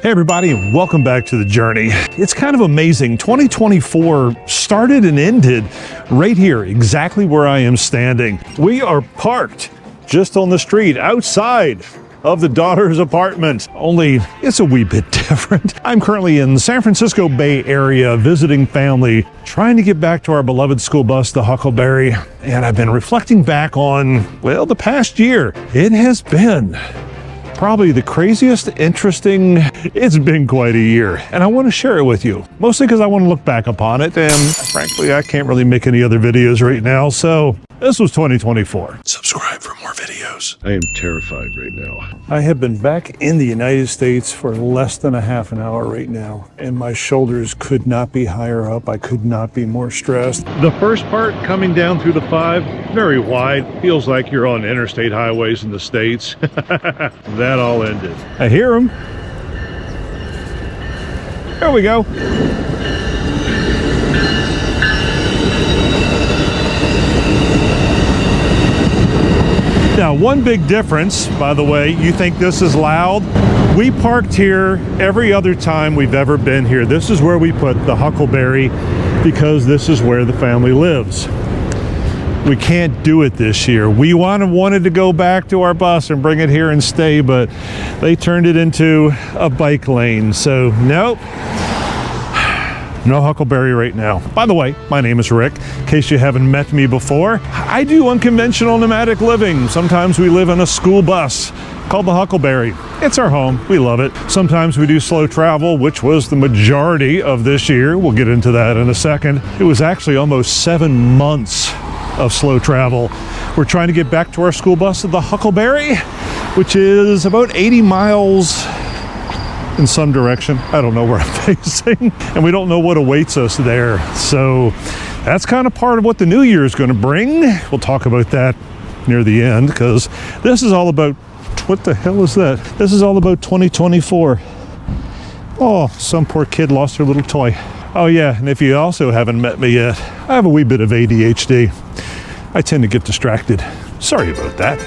Hey everybody, and welcome back to the journey. It's kind of amazing. 2024 started and ended right here, exactly where I am standing. We are parked just on the street outside of the daughter's apartment, only it's a wee bit different. I'm currently in the San Francisco Bay Area visiting family, trying to get back to our beloved school bus, the Huckleberry, and I've been reflecting back on, well, the past year. It has been probably the craziest, interesting, it's been quite a year, and I want to share it with you, mostly because I want to look back upon it, and frankly, I can't really make any other videos right now, so this was 2024. Subscribe for more videos. I am terrified right now. I have been back in the United States for less than a half an hour right now, and my shoulders could not be higher up. I could not be more stressed. The first part coming down through the 5, very wide, feels like you're on interstate highways in the States. That all ended. I hear them. There we go. Now, one big difference, by the way, you think this is loud? We parked here every other time we've ever been here. This is where we put the Huckleberry because this is where the family lives. We can't do it this year. We wanted to go back to our bus and bring it here and stay, but they turned it into a bike lane. So nope, no Huckleberry right now. By the way, my name is Rick. In case you haven't met me before, I do unconventional nomadic living. Sometimes we live in a school bus called the Huckleberry. It's our home. We love it. Sometimes we do slow travel, which was the majority of this year. We'll get into that in a second. It was actually almost 7 months of slow travel. We're trying to get back to our school bus at the Huckleberry, which is about 80 miles in some direction. I don't know where I'm facing, and we don't know what awaits us there. So that's kind of part of what the new year is going to bring. We'll talk about that near the end, because this is all about, what the hell is that? This is all about 2024. Oh, some poor kid lost her little toy. Oh yeah, and if you also haven't met me yet, I have a wee bit of ADHD. I tend to get distracted. Sorry about that.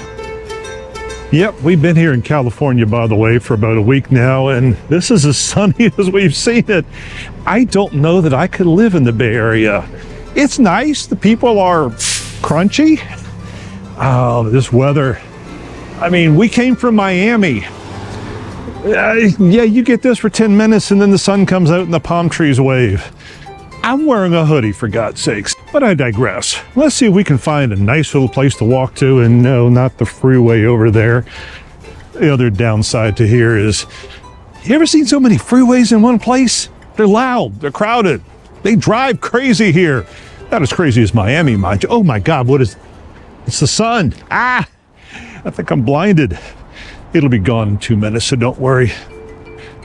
Yep, we've been here in California, by the way, for about a week now, and this is as sunny as we've seen it. I don't know that I could live in the Bay Area. It's nice. The people are crunchy. Oh, this weather. I mean, we came from Miami. Yeah, you get this for 10 minutes and then the sun comes out and the palm trees wave. I'm wearing a hoodie, for God's sakes, but I digress. Let's see if we can find a nice little place to walk to, and no, not the freeway over there. The other downside to here is, you ever seen so many freeways in one place? They're loud, they're crowded, they drive crazy here. Not as crazy as Miami, mind you. Oh my God, what is, it's the sun. Ah, I think I'm blinded. It'll be gone in 2 minutes, so don't worry.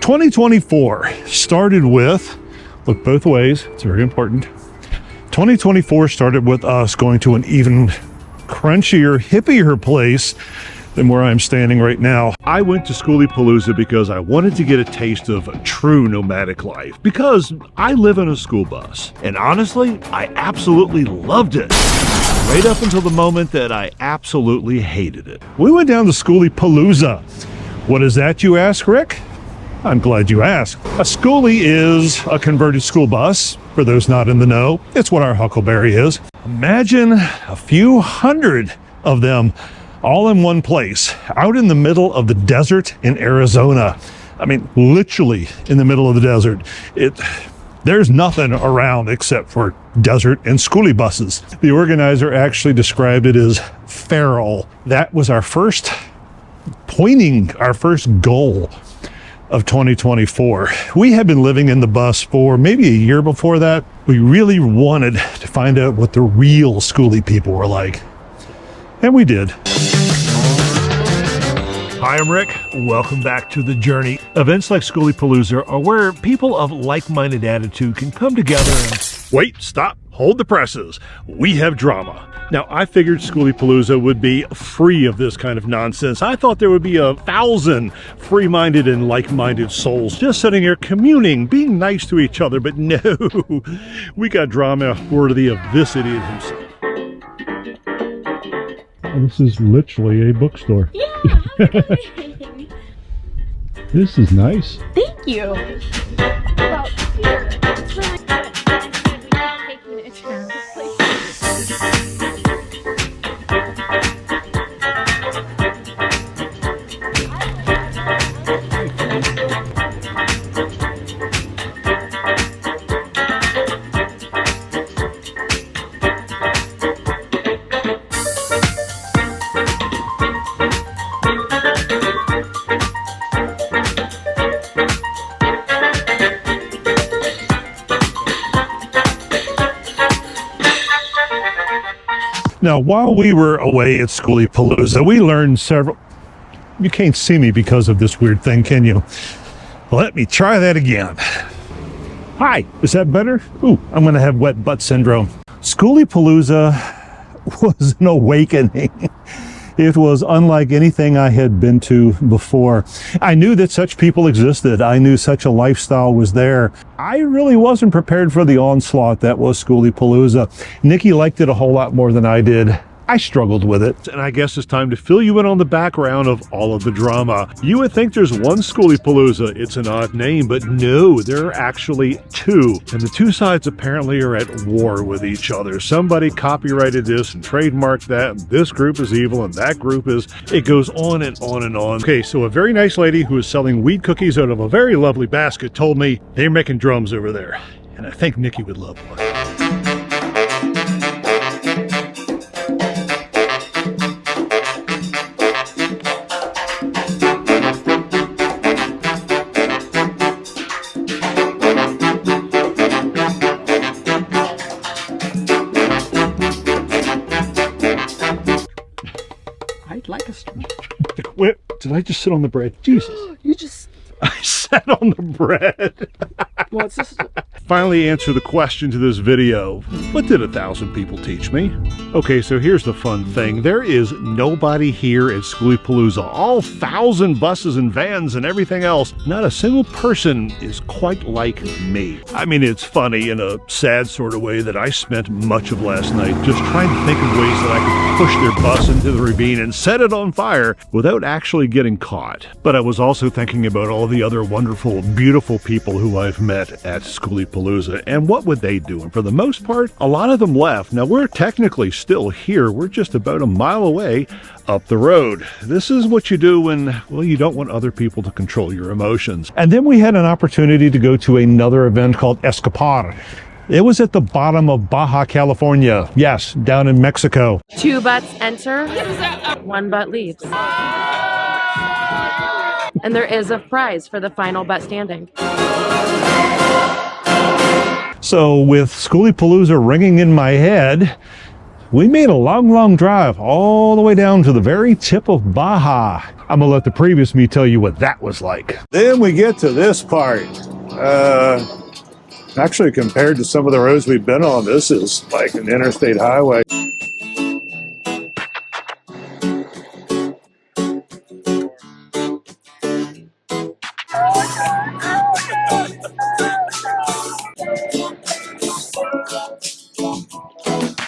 2024 started with, look both ways, it's very important. 2024 started with us going to an even crunchier, hippier place than where I'm standing right now. I went to Schoolypalooza because I wanted to get a taste of a true nomadic life, because I live in a school bus, and honestly, I absolutely loved it. Right up until the moment that I absolutely hated it. We went down to Schoolypalooza. What is that, you ask, Rick? I'm glad you asked. A schoolie is a converted school bus. For those not in the know, it's what our Huckleberry is. Imagine a few hundred of them all in one place, out in the middle of the desert in Arizona. I mean, literally in the middle of the desert. There's nothing around except for desert and schoolie buses. The organizer actually described it as feral. That was our first goal of 2024. We had been living in the bus for maybe a year before that. We really wanted to find out what the real schoolie people were like. And we did. Hi, I'm Rick. Welcome back to The Journey. Events like Schoolypalooza are where people of like-minded attitude can come together and... Wait, stop, hold the presses. We have drama. Now, I figured Schoolypalooza would be free of this kind of nonsense. I thought there would be 1,000 free-minded and like-minded souls just sitting here communing, being nice to each other, but no, we got drama worthy of this idiot himself. This is literally a bookstore. Yeah, how's it going? This is nice. Thank you. Well, here, it's really good. And instead we keep taking it around Now, while we were away at Schoolypalooza, we learned several... You can't see me because of this weird thing, can you? Let me try that again. Hi, is that better? Ooh, I'm gonna have wet butt syndrome. Schoolypalooza was an awakening. It was unlike anything I had been to before. I knew that such people existed. I knew such a lifestyle was there. I really wasn't prepared for the onslaught that was Schoolypalooza. Nikki liked it a whole lot more than I did. I struggled with it. And I guess it's time to fill you in on the background of all of the drama. You would think there's one Schoolypalooza. It's an odd name, but no, there are actually two. And the two sides apparently are at war with each other. Somebody copyrighted this and trademarked that, and this group is evil and that group is... It goes on and on and on. Okay, so a very nice lady who is selling weed cookies out of a very lovely basket told me they're making drums over there. And I think Nikki would love one. I'd like a string. Wait, did I just sit on the bread? Jesus. You just... I sat on the bread. What's this? Finally answer the question to this video. What did 1,000 people teach me? Okay, so here's the fun thing. There is nobody here at Schoolypalooza. All 1,000 buses and vans and everything else. Not a single person is quite like me. I mean, it's funny in a sad sort of way that I spent much of last night just trying to think of ways that I could push their bus into the ravine and set it on fire without actually getting caught. But I was also thinking about all the other wonderful, beautiful people who I've met at Schoolypalooza, and what would they do? And for the most part, a lot of them left. Now, we're technically still here. We're just about a mile away up the road. This is what you do when, well, you don't want other people to control your emotions. And then we had an opportunity to go to another event called Escapar. It was at the bottom of Baja California. Yes, down in Mexico. 2 butts enter, 1 butt leaves. And there is a prize for the final butt standing. So with Schoolypalooza ringing in my head, we made a long, long drive all the way down to the very tip of Baja. I'm gonna let the previous me tell you what that was like. Then we get to this part. Actually, compared to some of the roads we've been on, this is like an interstate highway.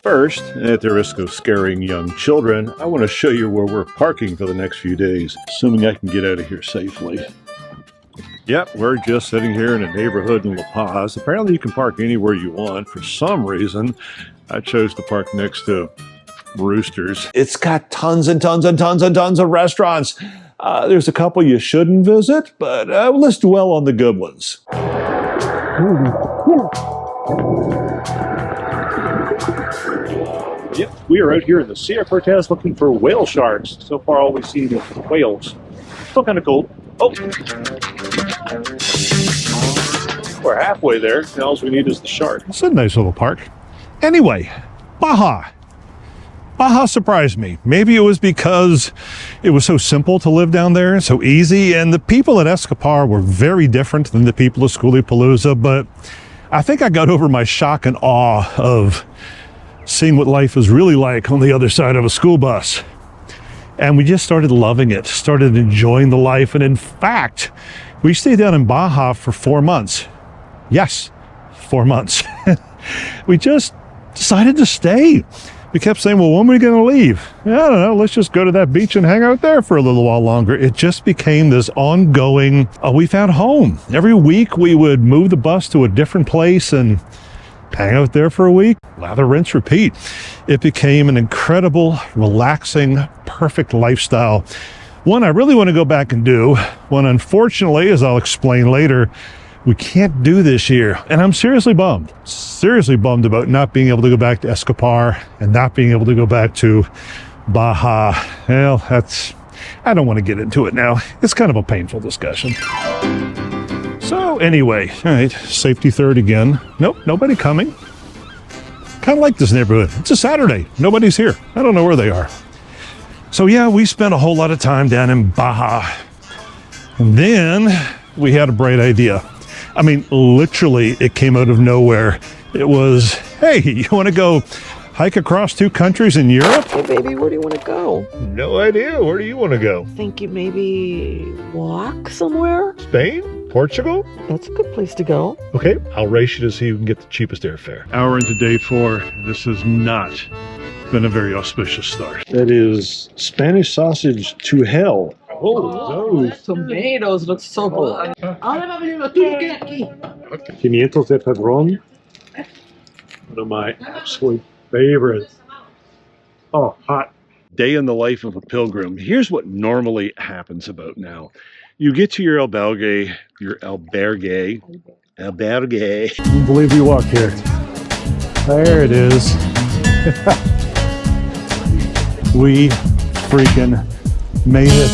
First, at the risk of scaring young children, I want to show you where we're parking for the next few days, assuming I can get out of here safely. Yep, we're just sitting here in a neighborhood in La Paz. Apparently you can park anywhere you want. For some reason, I chose to park next to Roosters. It's got tons and tons and tons and tons of restaurants. There's a couple you shouldn't visit, but let's dwell on the good ones. Yep, we are out here in the Sierra Cortez looking for whale sharks. So far, all we've seen is whales. Still kind of cool. Oh! We're halfway there. Now all we need is the shark. It's a nice little park. Anyway, Baja. Baja surprised me. Maybe it was because it was so simple to live down there, so easy, and the people at Escapar were very different than the people of Schoolypalooza, but I think I got over my shock and awe of seeing what life is really like on the other side of a school bus. And we just started loving it, started enjoying the life, and in fact, we stayed down in Baja for 4 months. Yes, 4 months. We just decided to stay. We kept saying, well, when are we going to leave? I don't know. Let's just go to that beach and hang out there for a little while longer. It just became this ongoing, we found home. Every week we would move the bus to a different place and hang out there for a week. Lather, rinse, repeat. It became an incredible, relaxing, perfect lifestyle. One I really want to go back and do. One, unfortunately, as I'll explain later, we can't do this year. And I'm seriously bummed about not being able to go back to Escapar and not being able to go back to Baja. Well, I don't want to get into it now. It's kind of a painful discussion. So anyway, all right, safety third again. Nope, nobody coming. Kind of like this neighborhood. It's a Saturday. Nobody's here. I don't know where they are. So yeah, we spent a whole lot of time down in Baja. And then we had a bright idea. I mean, literally, it came out of nowhere. It was, hey, you want to go hike across 2 countries in Europe? Hey, baby, where do you want to go? No idea. Where do you want to go? Think you maybe walk somewhere? Spain? Portugal? That's a good place to go. Okay, I'll race you to see who can get the cheapest airfare. Hour into day 4. This has not been a very auspicious start. That is Spanish sausage to hell. Oh, Tomatoes look so good. Pimientos de Padron. One of my absolute favorites. Oh, hot. Day in the life of a pilgrim. Here's what normally happens about now. You get to your albergue. I can't believe we walked here. There it is. We freaking made it.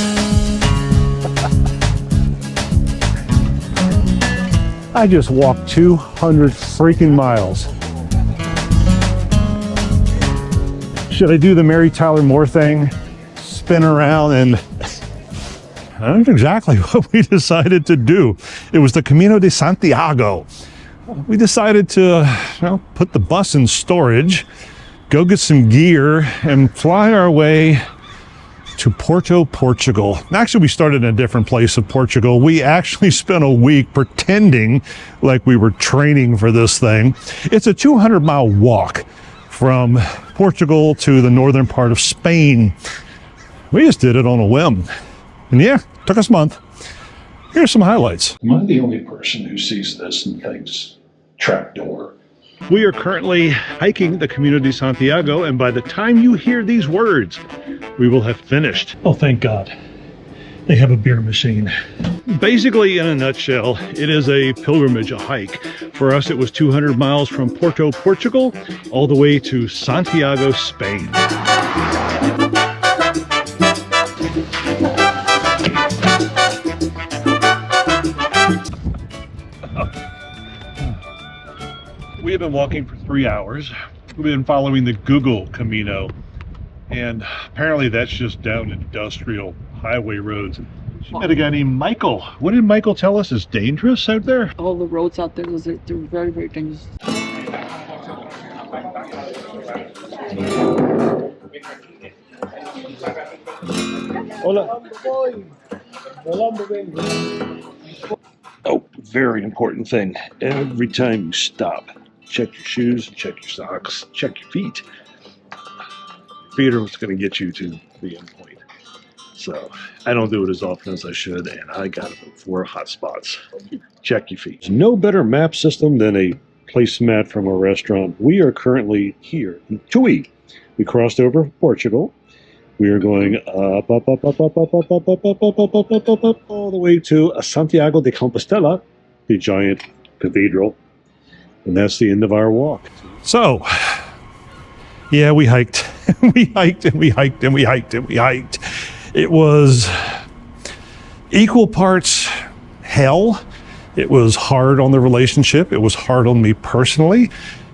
I just walked 200 freaking miles. Should I do the Mary Tyler Moore thing? Spin around and... That's exactly what we decided to do. It was the Camino de Santiago. We decided to put the bus in storage, go get some gear, and fly our way to Porto, Portugal. Actually, we started in a different place of Portugal. We actually spent a week pretending like we were training for this thing. It's a 200-mile walk from Portugal to the northern part of Spain. We just did it on a whim. And yeah, took us a month. Here's some highlights. Am I the only person who sees this and thinks trapdoor? We are currently hiking the Camino de Santiago, and by the time you hear these words, we will have finished. Oh, thank God. They have a beer machine. Basically, in a nutshell, it is a pilgrimage, a hike. For us, it was 200 miles from Porto, Portugal, all the way to Santiago, Spain. We have been walking for 3 hours. We've been following the Google Camino, and apparently that's just down industrial highway roads. She met a guy named Michael. What did Michael tell us is dangerous out there? All the roads out there, they're very, very dangerous. Hola. Oh, very important thing. Every time you stop, check your shoes, check your socks, check your feet. Feet are what's going to get you to the end point. So I don't do it as often as I should, and I got about 4 hot spots. Check your feet. There's no better map system than a placemat from a restaurant. We are currently here in Tui. We crossed over Portugal. We are going up, all the way to Santiago de Compostela, the giant cathedral. And that's the end of our walk. So, yeah, we hiked. We hiked and we hiked and we hiked and we hiked. It was equal parts hell. It was hard on the relationship. It was hard on me personally.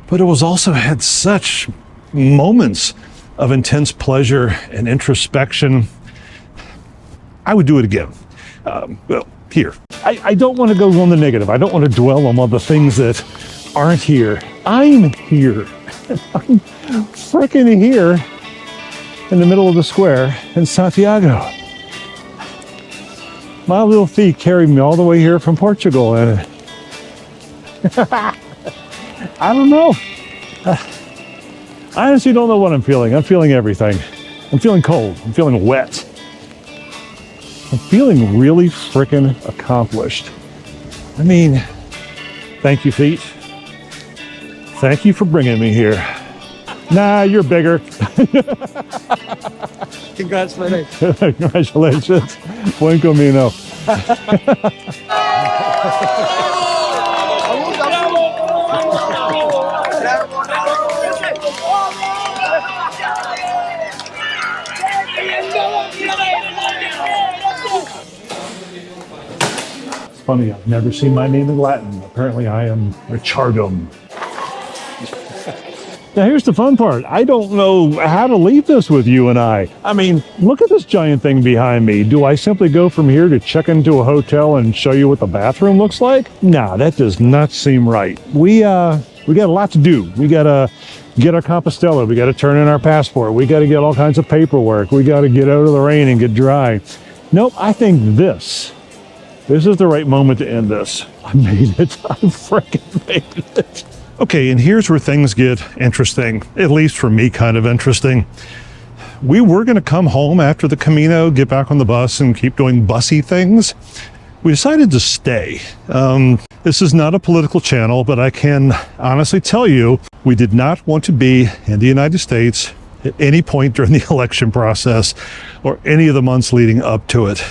But it was also had such moments of intense pleasure and introspection. I would do it again. Well, here. I don't want to go on the negative. I don't want to dwell on all the things that aren't here. I'm here. I'm freaking here in the middle of the square in Santiago. My little feet carried me all the way here from Portugal, and I don't know. I honestly don't know what I'm feeling. I'm feeling everything. I'm feeling cold. I'm feeling wet. I'm feeling really freaking accomplished. I mean, thank you, feet. Thank you for bringing me here. Nah, you're bigger. Congratulations. Congratulations. Buen camino. It's funny, I've never seen my name in Latin. Apparently I am Richardum. Now here's the fun part. I don't know how to leave this with you and I. I mean, look at this giant thing behind me. Do I simply go from here to check into a hotel and show you what the bathroom looks like? Nah, that does not seem right. We got a lot to do. We gotta get our Compostela. We gotta turn in our passport. We gotta get all kinds of paperwork. We gotta get out of the rain and get dry. Nope, I think this is the right moment to end this. I made it. I freaking made it. Okay, and here's where things get interesting, at least for me, kind of interesting. We were going to come home after the Camino, get back on the bus and keep doing bussy things. We decided to stay. This is not a political channel, but I can honestly tell you, we did not want to be in the United States at any point during the election process or any of the months leading up to it.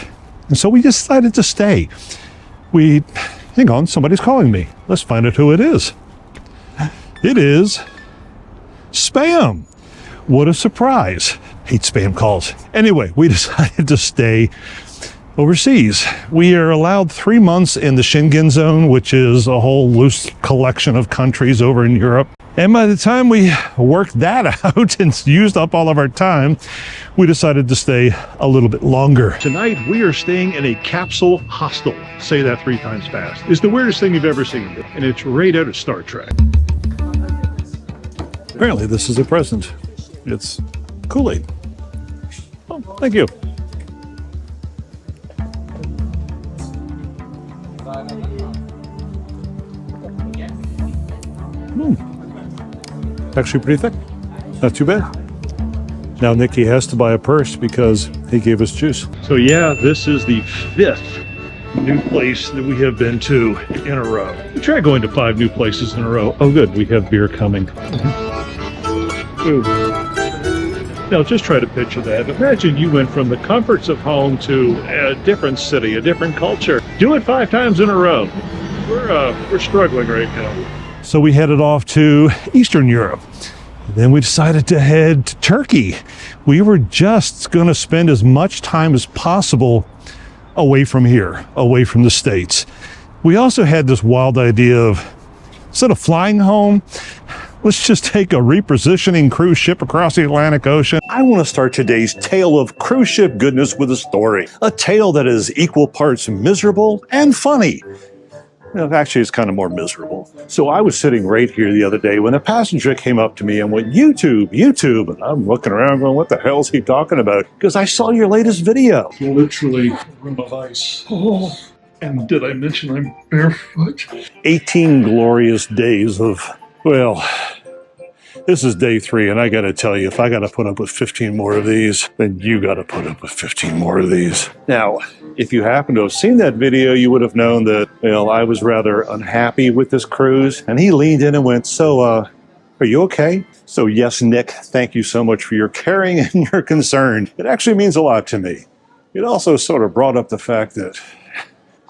And so we decided to stay. Hang on, somebody's calling me. Let's find out who it is. It is spam. What a surprise. Hate spam calls. Anyway, we decided to stay overseas. We are allowed 3 months in the Schengen zone, which is a whole loose collection of countries over in Europe. And by the time we worked that out and used up all of our time, we decided to stay a little bit longer. Tonight, we are staying in a capsule hostel. Say that 3 times fast. It's the weirdest thing you've ever seen, and it's right out of Star Trek. Apparently, this is a present. It's Kool-Aid. Oh, thank you. Actually pretty thick. Not too bad. Now Nicky has to buy a purse because he gave us juice. So yeah, this is the 5th new place that we have been to in a row. We tried going to 5 new places in a row. Oh good, we have beer coming. Ooh. Now just try to picture that. Imagine you went from the comforts of home to a different city, a different culture. Do it 5 times in a row. We're struggling right now. So we headed off to Eastern Europe. Then we decided to head to Turkey. We were just going to spend as much time as possible away from here, away from the States. We also had this wild idea of, instead of flying home, let's just take a repositioning cruise ship across the Atlantic Ocean. I want to start today's tale of cruise ship goodness with a story. A tale that is equal parts miserable and funny. Actually, it's kind of more miserable. So I was sitting right here the other day when a passenger came up to me and went, YouTube. And I'm looking around going, what the hell is he talking about? Because I saw your latest video. Literally a room of ice. Oh, and did I mention I'm barefoot? 18 glorious days of, well, this is day 3, and I got to tell you, if I got to put up with 15 more of these, then you got to put up with 15 more of these. Now, if you happen to have seen that video, you would have known that, well, I was rather unhappy with this cruise, and he leaned in and went, so, are you okay? So yes, Nick, thank you so much for your caring and your concern. It actually means a lot to me. It also sort of brought up the fact that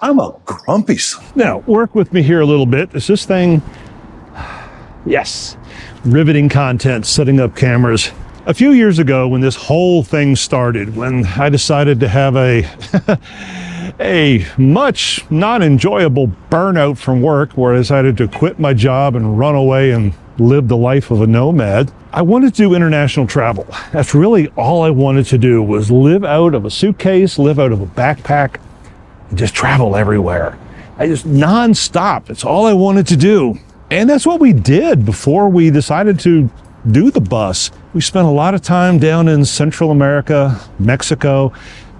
I'm a grumpy son. Now, work with me here a little bit. Is this thing... Yes. Riveting content, setting up cameras. A few years ago when this whole thing started, when I decided to have a much not enjoyable burnout from work where I decided to quit my job and run away and live the life of a nomad, I wanted to do international travel. That's really all I wanted to do, was live out of a suitcase, live out of a backpack, and just travel everywhere. I just non-stop. That's all I wanted to do. And that's what we did before we decided to do the bus. We spent a lot of time down in Central America, Mexico.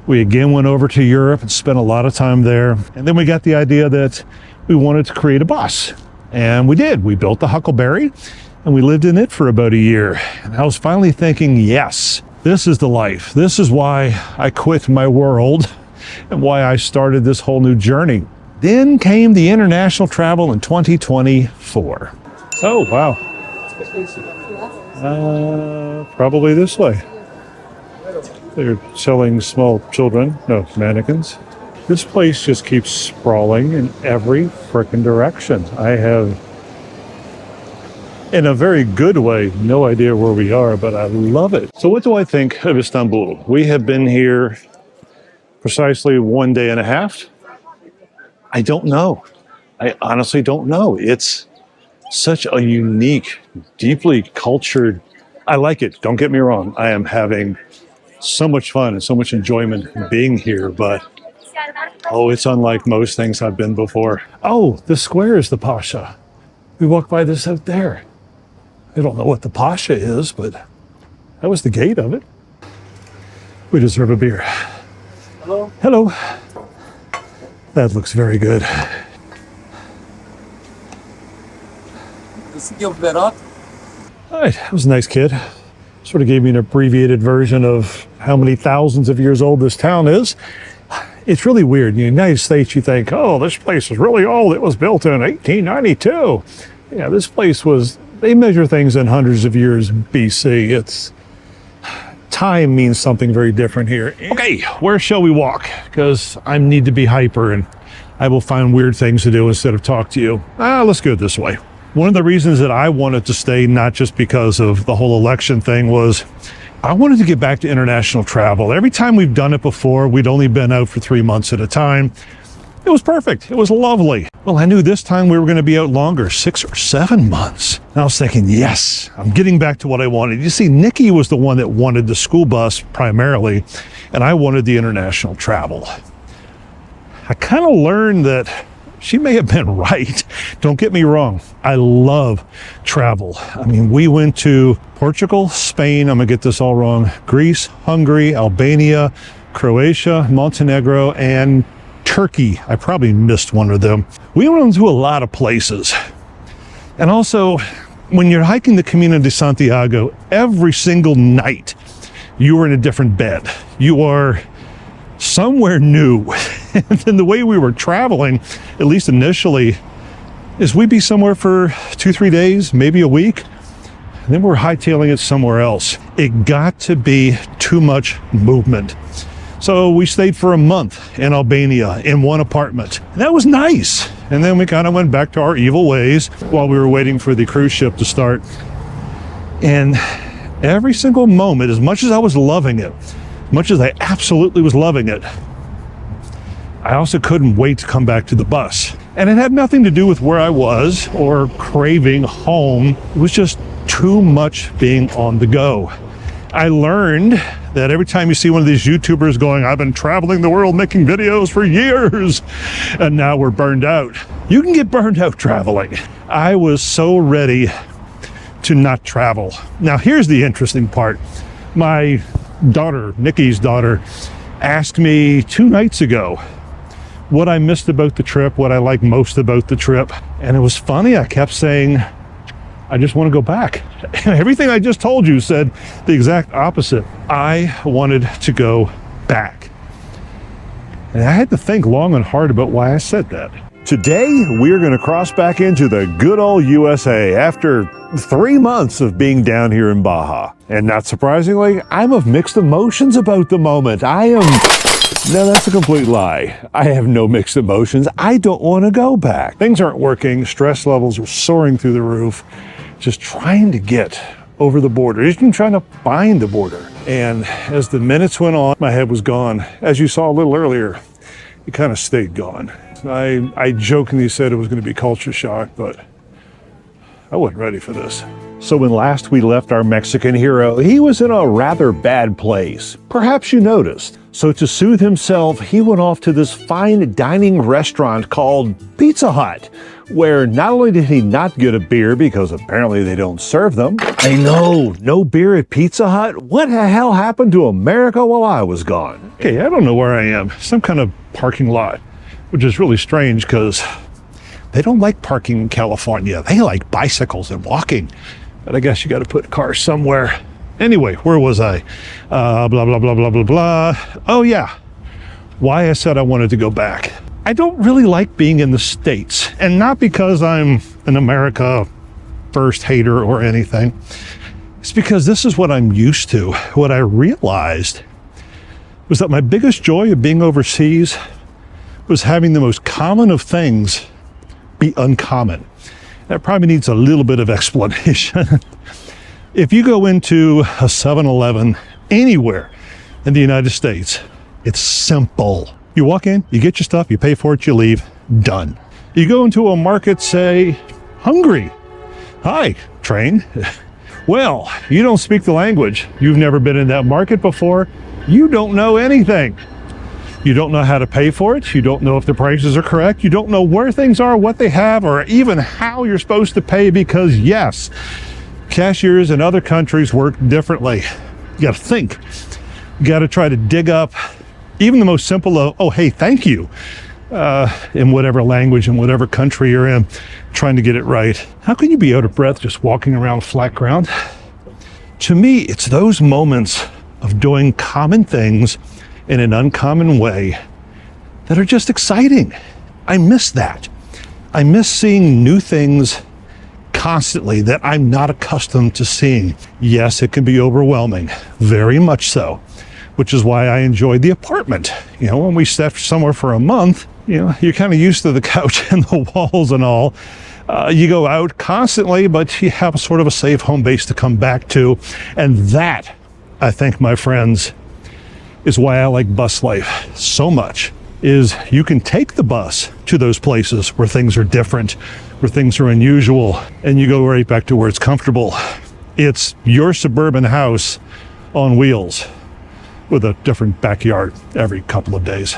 We again went over to Europe and spent a lot of time there. And then we got the idea that we wanted to create a bus. And we did. We built the Huckleberry. And we lived in it for about a year. And I was finally thinking, yes, this is the life. This is why I quit my world and why I started this whole new journey. Then came the international travel in 2024. Oh, wow. Probably this way. They're selling small children, no, mannequins. This place just keeps sprawling in every frickin' direction. I have, in a very good way, no idea where we are, but I love it. So what do I think of Istanbul? We have been here precisely 1 day and a half. I don't know. I honestly don't know. It's such a unique, deeply cultured, I like it. Don't get me wrong. I am having so much fun and so much enjoyment being here, but oh, it's unlike most things I've been before. Oh, the square is the Pasha. We walked by this out there. I don't know what the Pasha is, but that was the gate of it. We deserve a beer. Hello. Hello. That looks very good. All right, that was a nice kid. Sort of gave me an abbreviated version of how many thousands of years old this town is. It's really weird. In the United States, you think, oh, this place is really old. It was built in 1892. Yeah, this place was, they measure things in hundreds of years BC. It's, time means something very different here. Okay, where shall we walk? Because I need to be hyper and I will find weird things to do instead of talk to you. Let's go this way. One of the reasons that I wanted to stay, not just because of the whole election thing, was I wanted to get back to international travel. Every time we've done it before, we'd only been out for 3 months at a time. It was perfect. It was lovely. Well, I knew this time we were going to be out longer, 6 or 7 months. And I was thinking, yes, I'm getting back to what I wanted. You see, Nikki was the one that wanted the school bus primarily, and I wanted the international travel. I kind of learned that she may have been right. Don't get me wrong. I love travel. I mean, we went to Portugal, Spain, I'm gonna get this all wrong, Greece, Hungary, Albania, Croatia, Montenegro, and Turkey. I probably missed one of them. We went to a lot of places. And also, when you're hiking the Camino de Santiago, every single night, you are in a different bed. You are somewhere new. And then the way we were traveling, at least initially, is we'd be somewhere for 2-3 days, maybe a week, and then we're hightailing it somewhere else. It got to be too much movement. So we stayed for a month in Albania in one apartment. And that was nice. And then we kind of went back to our evil ways while we were waiting for the cruise ship to start. And every single moment, as much as I was loving it, much as I absolutely was loving it, I also couldn't wait to come back to the bus. And it had nothing to do with where I was or craving home. It was just too much being on the go. I learned that every time you see one of these YouTubers going, I've been traveling the world making videos for years, and now we're burned out. You can get burned out traveling. I was so ready to not travel. Now, here's the interesting part. My daughter, Nikki's daughter, asked me 2 nights ago what I missed about the trip, what I liked most about the trip. And it was funny, I kept saying, I just want to go back. Everything I just told you said the exact opposite. I wanted to go back. And I had to think long and hard about why I said that. Today, we're going to cross back into the good old USA after 3 months of being down here in Baja. And not surprisingly, I'm of mixed emotions about the moment. No, that's a complete lie. I have no mixed emotions. I don't want to go back. Things aren't working. Stress levels are soaring through the roof. Just trying to get over the border, even trying to find the border. And as the minutes went on, my head was gone. As you saw a little earlier, it kind of stayed gone. I jokingly said it was going to be culture shock, but I wasn't ready for this. So when last we left our Mexican hero, he was in a rather bad place. Perhaps you noticed. So to soothe himself, he went off to this fine dining restaurant called Pizza Hut, where not only did he not get a beer because apparently they don't serve them. I know, no beer at Pizza Hut? What the hell happened to America while I was gone? Okay, I don't know where I am. Some kind of parking lot, which is really strange because they don't like parking in California. They like bicycles and walking. But I guess you got to put cars somewhere. Anyway, where was I? Blah, blah, blah, blah, blah, blah. Oh yeah, why I said I wanted to go back. I don't really like being in the States, and not because I'm an America First hater or anything. It's because this is what I'm used to. What I realized was that my biggest joy of being overseas was having the most common of things be uncommon. That probably needs a little bit of explanation. If you go into a 7-Eleven anywhere in the United States, it's simple. You walk in, you get your stuff, you pay for it, you leave, done. You go into a market, say, Hungary. Hi, train. Well, you don't speak the language. You've never been in that market before. You don't know anything. You don't know how to pay for it. You don't know if the prices are correct. You don't know where things are, what they have, or even how you're supposed to pay because, yes, cashiers in other countries work differently. You got to think. You got to try to dig up even the most simple of, oh, hey, thank you, in whatever language, in whatever country you're in, trying to get it right. How can you be out of breath just walking around flat ground? To me, it's those moments of doing common things in an uncommon way that are just exciting. I miss that. I miss seeing new things constantly that I'm not accustomed to seeing. Yes, it can be overwhelming, very much so, which is why I enjoyed the apartment. You know, when we stepped somewhere for a month, you know, you're kind of used to the couch and the walls and all. You go out constantly, but you have a sort of a safe home base to come back to. And that, I think, my friends, is why I like bus life so much, is you can take the bus to those places where things are different, where things are unusual, and you go right back to where it's comfortable. It's your suburban house on wheels with a different backyard every couple of days.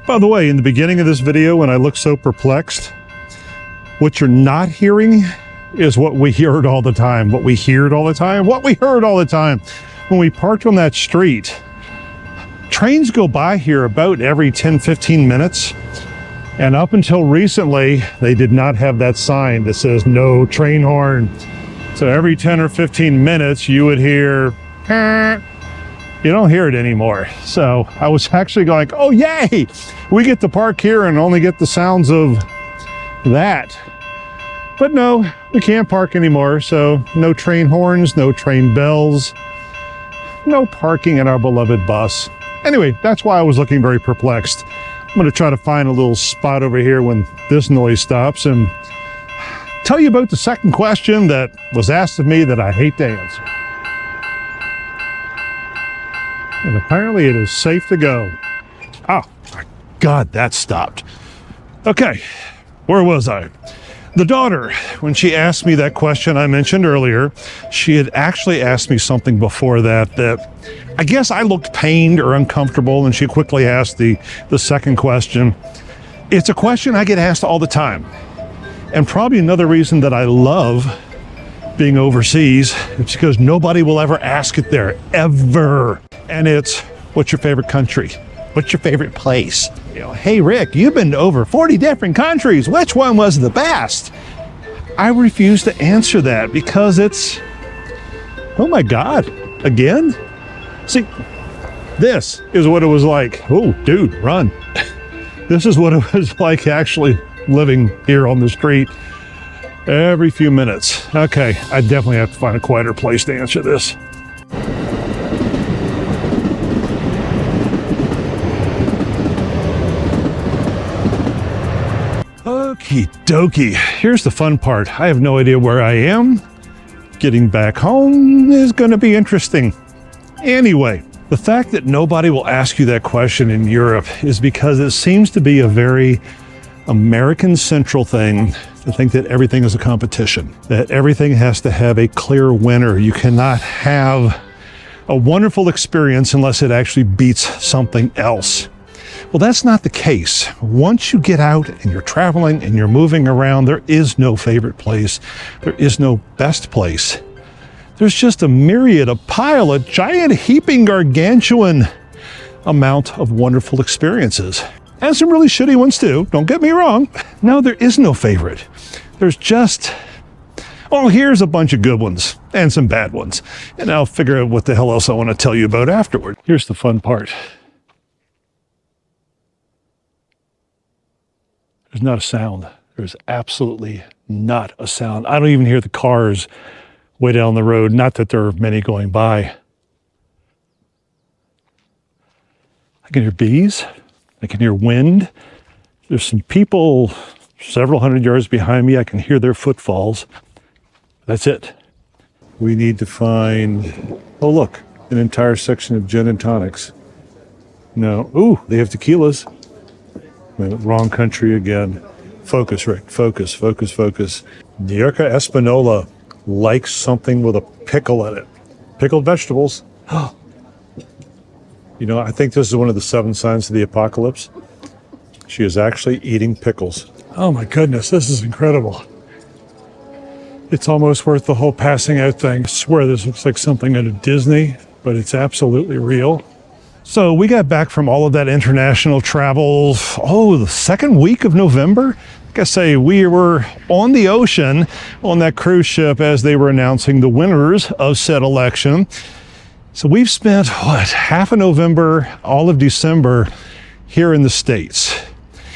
By the way, in the beginning of this video, when I look so perplexed, what you're not hearing is what we heard all the time. What we heard all the time. What we heard all the time. When we parked on that street, trains go by here about every 10-15 minutes. And up until recently, they did not have that sign that says no train horn. So every 10 or 15 minutes, you would hear, you don't hear it anymore. So I was actually going, oh, yay, we get to park here and only get the sounds of that. But no, we can't park anymore. So no train horns, no train bells, no parking in our beloved bus. Anyway, that's why I was looking very perplexed. I'm going to try to find a little spot over here when this noise stops and tell you about the second question that was asked of me that I hate to answer. And apparently it is safe to go. Oh, my God, that stopped. Okay, where was I? The daughter, when she asked me that question I mentioned earlier, she had actually asked me something before that I guess I looked pained or uncomfortable, and she quickly asked the second question. It's a question I get asked all the time. And probably another reason that I love being overseas is because nobody will ever ask it there, ever. And it's, what's your favorite country? What's your favorite place? You know, hey, Rick, you've been to over 40 different countries. Which one was the best? I refuse to answer that because it's, oh my God, again? See, this is what it was like. Oh, dude, run. This is what it was like actually living here on the street every few minutes. Okay, I definitely have to find a quieter place to answer this. Okie dokie. Here's the fun part. I have no idea where I am. getting back home is going to be interesting. Anyway, the fact that nobody will ask you that question in Europe is because it seems to be a very American central thing to think that everything is a competition, that everything has to have a clear winner. You cannot have a wonderful experience unless it actually beats something else. Well, that's not the case. Once you get out and you're traveling and you're moving around, there is no favorite place. There is no best place. There's just a myriad, a pile, a giant, heaping, gargantuan amount of wonderful experiences. And some really shitty ones too, don't get me wrong. No, there is no favorite. There's just, oh, here's a bunch of good ones and some bad ones. And I'll figure out what the hell else I want to tell you about afterward. Here's the fun part. There's not a sound. There's absolutely not a sound. I don't even hear the cars way down the road. Not that there are many going by. I can hear bees. I can hear wind. There's some people several hundred yards behind me. I can hear their footfalls. That's it. We need to find, oh look, an entire section of gin and tonics. No, ooh, they have tequilas. Wrong country again. Focus, Rick, focus, focus, focus. Nierka Espanola likes something with a pickle in it. Pickled vegetables. You know, I think this is one of the 7 signs of the apocalypse. She is actually eating pickles. Oh my goodness, this is incredible. It's almost worth the whole passing out thing. I swear this looks like something out of Disney, but it's absolutely real. So we got back from all of that international travel, the second week of November. Like I say, we were on the ocean on that cruise ship as they were announcing the winners of said election. So we've spent, half of November, all of December here in the States.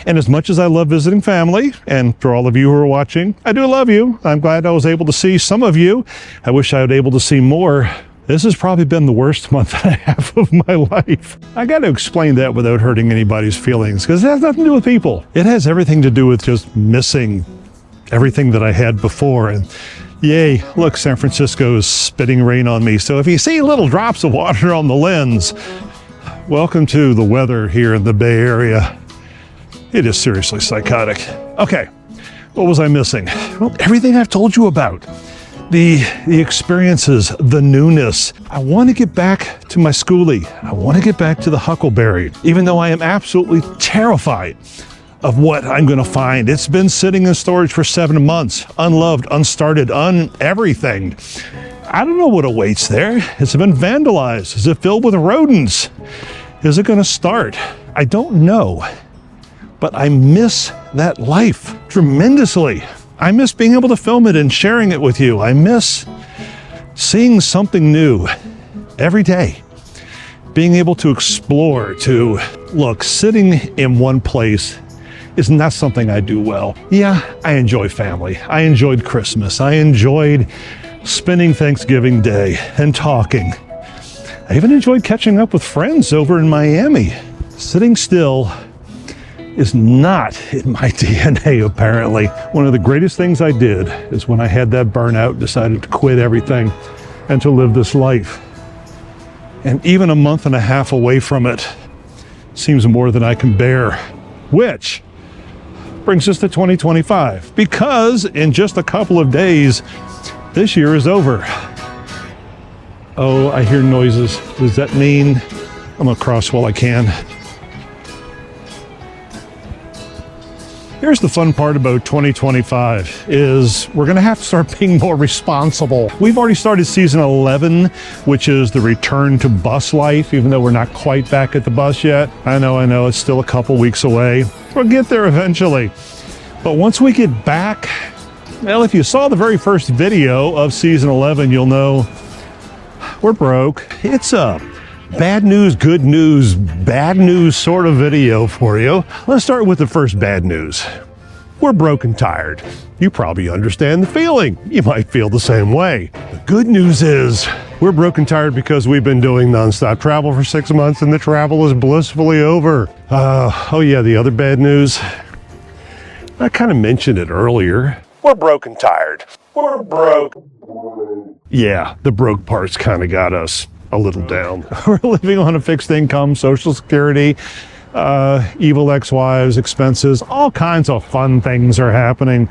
And as much as I love visiting family, and for all of you who are watching, I do love you. I'm glad I was able to see some of you. I wish I was able to see more. This has probably been the worst month and a half of my life. I got to explain that without hurting anybody's feelings, because it has nothing to do with people. It has everything to do with just missing everything that I had before. And yay, look, San Francisco is spitting rain on me. So if you see little drops of water on the lens, welcome to the weather here in the Bay Area. It is seriously psychotic. Okay, what was I missing? Well, everything I've told you about. The experiences, the newness. I want to get back to my schoolie. I want to get back to the Huckleberry, even though I am absolutely terrified of what I'm going to find. It's been sitting in storage for 7 months, unloved, unstarted, everything. I don't know what awaits there. Has it been vandalized? Is it filled with rodents? Is it going to start? I don't know, but I miss that life tremendously. I miss being able to film it and sharing it with you. I miss seeing something new every day. Being able to explore, to look, sitting in one place is not something I do well. Yeah, I enjoy family. I enjoyed Christmas. I enjoyed spending Thanksgiving Day and talking. I even enjoyed catching up with friends over in Miami. Sitting still is not in my DNA, apparently. One of the greatest things I did is when I had that burnout, decided to quit everything and to live this life. And even a month and a half away from it seems more than I can bear, which brings us to 2025, because in just a couple of days, this year is over. Oh, I hear noises. Does that mean I'm gonna cross while I can? Here's the fun part about 2025 is we're going to have to start being more responsible. We've already started season 11, which is the return to bus life, even though we're not quite back at the bus yet. I know, it's still a couple weeks away. We'll get there eventually. But once we get back, well, if you saw the very first video of season 11, you'll know we're broke. It's a bad news, good news, bad news sort of video for you. Let's start with the first bad news. We're broke and tired. You probably understand the feeling. You might feel the same way. The good news is we're broke and tired because we've been doing nonstop travel for 6 months and the travel is blissfully over. Oh yeah, the other bad news. I kind of mentioned it earlier. We're broke and tired. We're broke. Yeah, the broke part's kind of got us a little down. We're living on a fixed income, Social Security, evil ex-wives, expenses, all kinds of fun things are happening,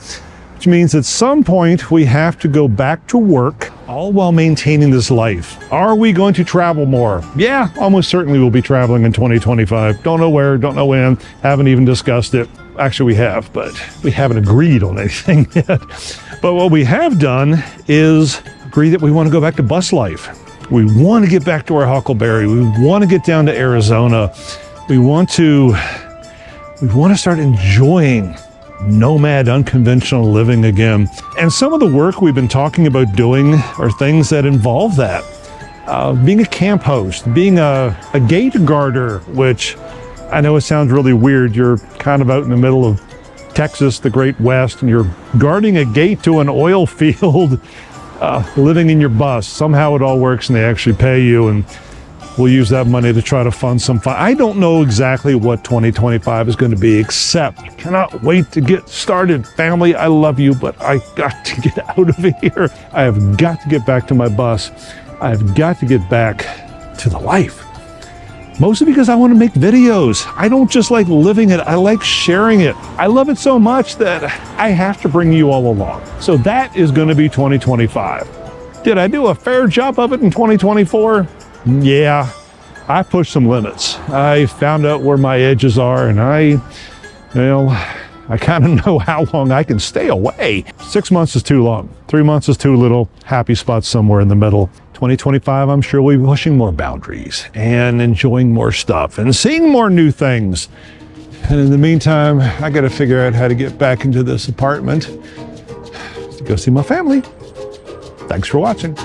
which means at some point we have to go back to work, all while maintaining this life. Are we going to travel more? Yeah, almost certainly we'll be traveling in 2025. Don't know where, don't know when, haven't even discussed it. Actually, we have, but we haven't agreed on anything yet. But what we have done is agree that we want to go back to bus life. We want to get back to our huckleberry. We want to get down to Arizona. We want to start enjoying nomad, unconventional living again. And some of the work we've been talking about doing are things that involve that. Being a camp host, being a gate guarder, which I know it sounds really weird. You're kind of out in the middle of Texas, the Great West, and you're guarding a gate to an oil field, living in your bus. Somehow it all works and they actually pay you, and we'll use that money to try to fund some fun. I don't know exactly what 2025 is going to be, except I cannot wait to get started. Family, I love you, but I got to get out of here. I have got to get back to my bus. I've got to get back to the life. Mostly because I want to make videos. I don't just like living it, I like sharing it. I love it so much that I have to bring you all along. So that is going to be 2025. Did I do a fair job of it in 2024? Yeah, I pushed some limits. I found out where my edges are, and I kind of know how long I can stay away. 6 months is too long. 3 months is too little. Happy spot somewhere in the middle. 2025, I'm sure we'll be pushing more boundaries and enjoying more stuff and seeing more new things. And in the meantime, I got to figure out how to get back into this apartment to go see my family. Thanks for watching.